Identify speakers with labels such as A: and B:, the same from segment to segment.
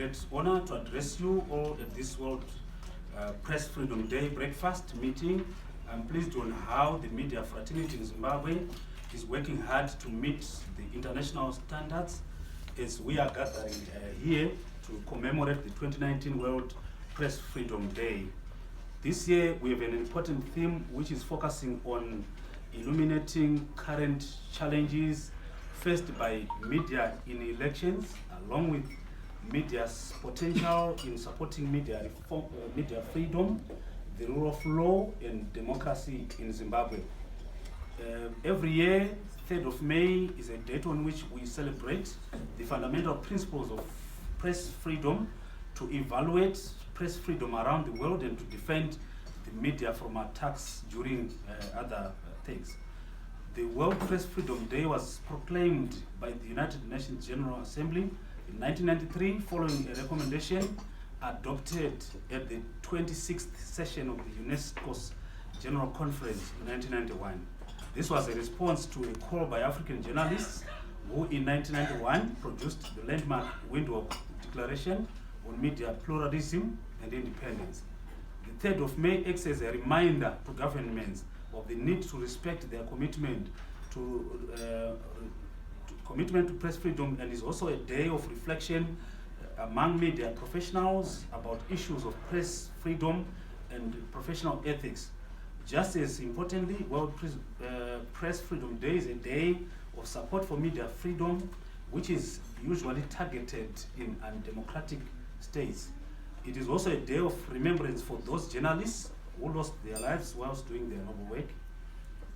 A: great honor to address you all at this World Press Freedom Day breakfast meeting. I'm pleased on how the media fraternity in Zimbabwe is working hard to meet the international standards as we are gathering here to commemorate the 2019 World Press Freedom Day. This year we have an important theme which is focusing on illuminating current challenges faced by media in elections, along with media's potential in supporting media reform, media freedom, the rule of law and democracy in Zimbabwe. Every year, 3rd of May is a date on which we celebrate the fundamental principles of press freedom, to evaluate press freedom around the world and to defend the media from attacks during other things. The World Press Freedom Day was proclaimed by the United Nations General Assembly in 1993 following a recommendation adopted at the 26th session of the UNESCO's General Conference in 1991. This was a response to a call by African journalists who in 1991 produced the landmark Windhoek Declaration on Media Pluralism and Independence. The 3rd of May acts as a reminder to governments of the need to respect their commitment to press freedom, and is also a day of reflection among media professionals about issues of press freedom and professional ethics. Just as importantly, World Press Freedom Day is a day of support for media freedom, which is usually targeted in undemocratic states. It is also a day of remembrance for those journalists who lost their lives whilst doing their noble work.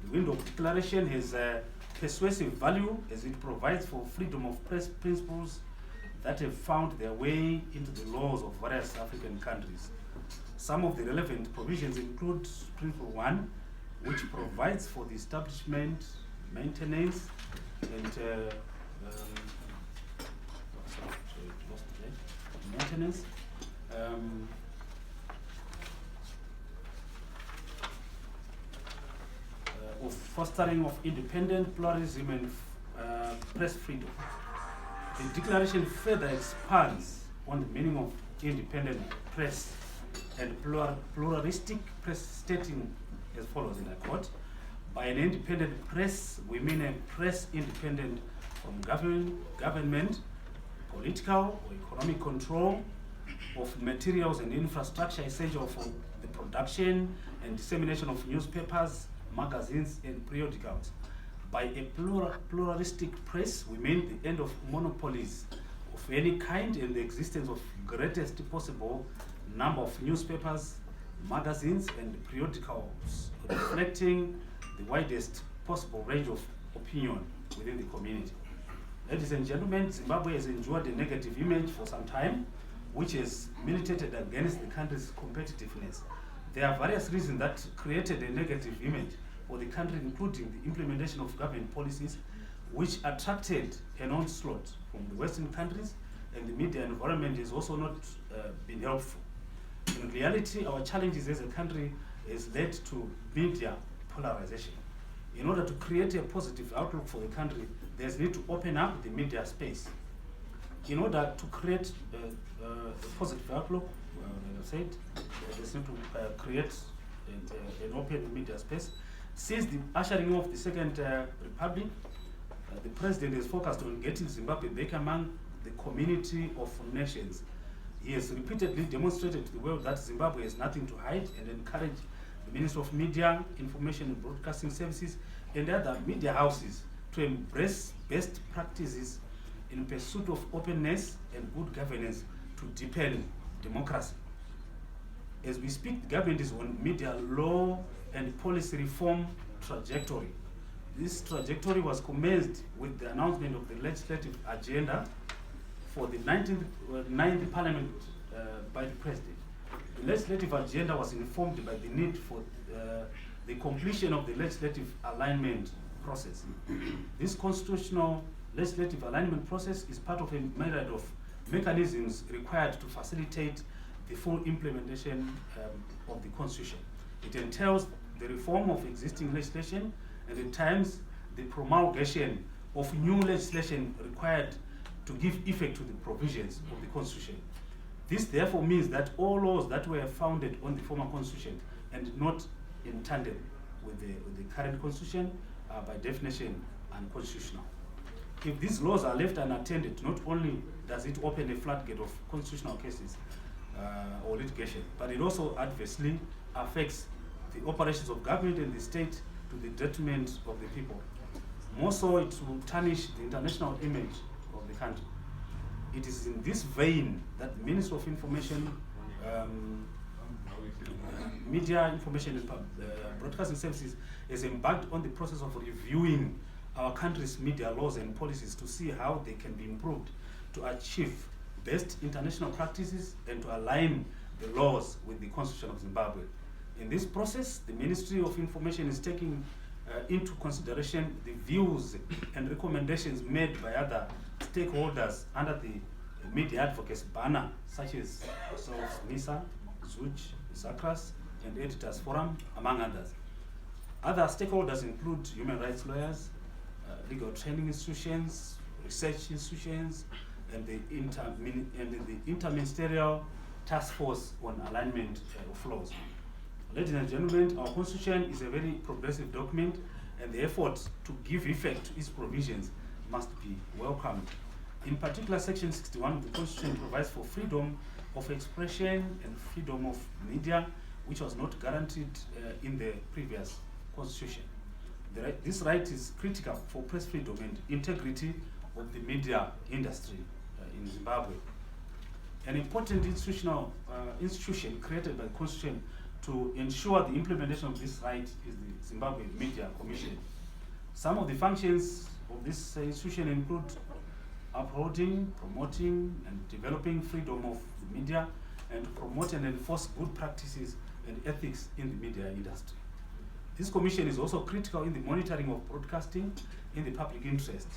A: The Windhoek Declaration has a persuasive value as it provides for freedom of press principles that have found their way into the laws of various African countries. Some of the relevant provisions include Principle 1, which provides for the establishment, maintenance, and maintenance, of fostering of independent pluralism and press freedom. The declaration further expands on the meaning of independent press and pluralistic press, stating as follows, and I quote, "By an independent press, we mean a press independent from government, political or economic control of materials and infrastructure essential for the production and dissemination of newspapers, magazines, and periodicals. By a pluralistic press, we mean the end of monopolies of any kind and the existence of greatest possible number of newspapers, magazines, and periodicals reflecting the widest possible range of opinion within the community." Ladies and gentlemen, Zimbabwe has endured a negative image for some time, which has militated against the country's competitiveness. There are various reasons that created a negative image for the country, including the implementation of government policies which attracted an onslaught from the Western countries, and the media environment has also not been helpful. In reality, our challenges as a country has led to media polarization. In order to create a positive outlook for the country, there's need to open up the media space. In order to create a positive outlook, as I said, there's need to create an open media space. Since the ushering of the Second Republic, the president has focused on getting Zimbabwe back among the community of nations. He has repeatedly demonstrated to the world that Zimbabwe has nothing to hide, and encouraged the Minister of Media, Information and Broadcasting Services and other media houses to embrace best practices in pursuit of openness and good governance to deepen democracy. As we speak, the government is on media law and policy reform trajectory. This trajectory was commenced with the announcement of the legislative agenda for the 9th Parliament by the President. The legislative agenda was informed by the need for the completion of the legislative alignment process. This constitutional legislative alignment process is part of a myriad of mechanisms required to facilitate the full implementation of the Constitution. It entails the reform of existing legislation and at times the promulgation of new legislation required to give effect to the provisions of the Constitution. This therefore means that all laws that were founded on the former Constitution and not in tandem with the current Constitution are by definition unconstitutional. If these laws are left unattended, not only does it open a floodgate of constitutional cases or litigation, but it also adversely affects the operations of government and the state to the detriment of the people. More so, it will tarnish the international image of the country. It is in this vein that the Ministry of Information, Media, Information and Broadcasting Services has embarked on the process of reviewing our country's media laws and policies to see how they can be improved to achieve best international practices and to align the laws with the Constitution of Zimbabwe. In this process, the Ministry of Information is taking into consideration the views and recommendations made by other stakeholders under the media advocates banner, such as ourselves, MISA, ZUJ, SACRAS, and Editors Forum, among others. Other stakeholders include human rights lawyers, legal training institutions, research institutions, and the interministerial task force on alignment of laws. Ladies and gentlemen, our Constitution is a very progressive document, and the effort to give effect to its provisions must be welcomed. In particular, Section 61 of the Constitution provides for freedom of expression and freedom of media, which was not guaranteed in the previous Constitution. This right is critical for press freedom and integrity of the media industry in Zimbabwe. An important institution created by the Constitution to ensure the implementation of this right is the Zimbabwe Media Commission. Some of the functions of this institution include upholding, promoting, and developing freedom of the media, and to promote and enforce good practices and ethics in the media industry. This commission is also critical in the monitoring of broadcasting in the public interest,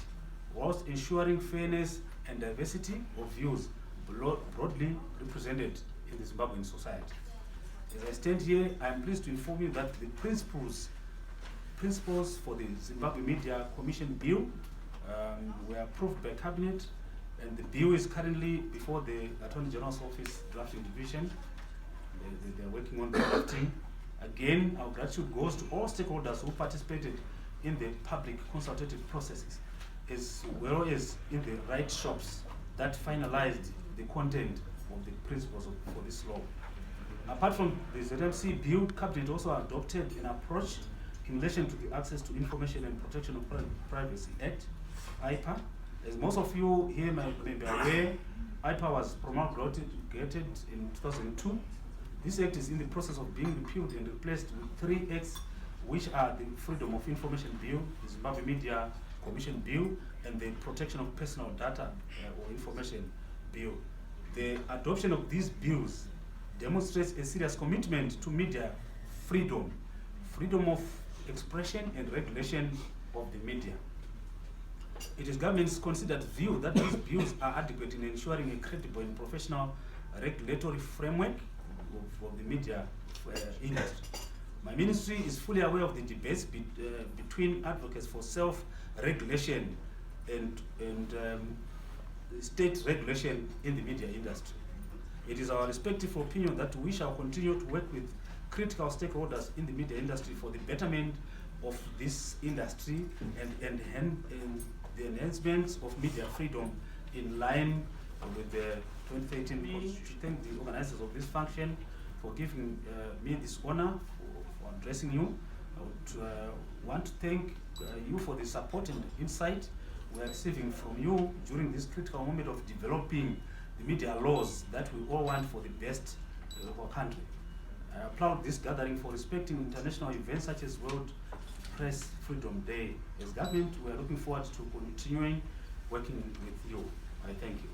A: whilst ensuring fairness and diversity of views broadly represented in the Zimbabwean society. As I stand here, I am pleased to inform you that the principles for the Zimbabwe Media Commission Bill were approved by Cabinet, and the bill is currently before the Attorney General's Office Drafting Division. They are working on the drafting. Again, our gratitude goes to all stakeholders who participated in the public consultative processes, as well as in the right shops that finalized the content of the principles for this law. Apart from the ZMC bill, Cabinet also adopted an approach in relation to the Access to Information and Protection of Privacy Act, IPA. As most of you here may be aware, IPA was promulgated in 2002. This act is in the process of being repealed and replaced with 3 acts, which are the Freedom of Information Bill, the Zimbabwe Media Commission Bill, and the Protection of Personal Data or Information Bill. The adoption of these bills demonstrates a serious commitment to media freedom, freedom of expression and regulation of the media. It is government's considered view that these bills are adequate in ensuring a credible and professional regulatory framework of the media industry. My ministry is fully aware of the debates between advocates for self-regulation and state regulation in the media industry. It is our respective opinion that we shall continue to work with critical stakeholders in the media industry for the betterment of this industry and the enhancement of media freedom in line with the 2013 Constitution. Thank the organizers of this function for giving me this honor for addressing you. I would want to thank you for the support and insight we are receiving from you during this critical moment of developing the media laws that we all want for the best of our country. I applaud this gathering for respecting international events such as World Press Freedom Day. As government, we are looking forward to continuing working with you. I thank you.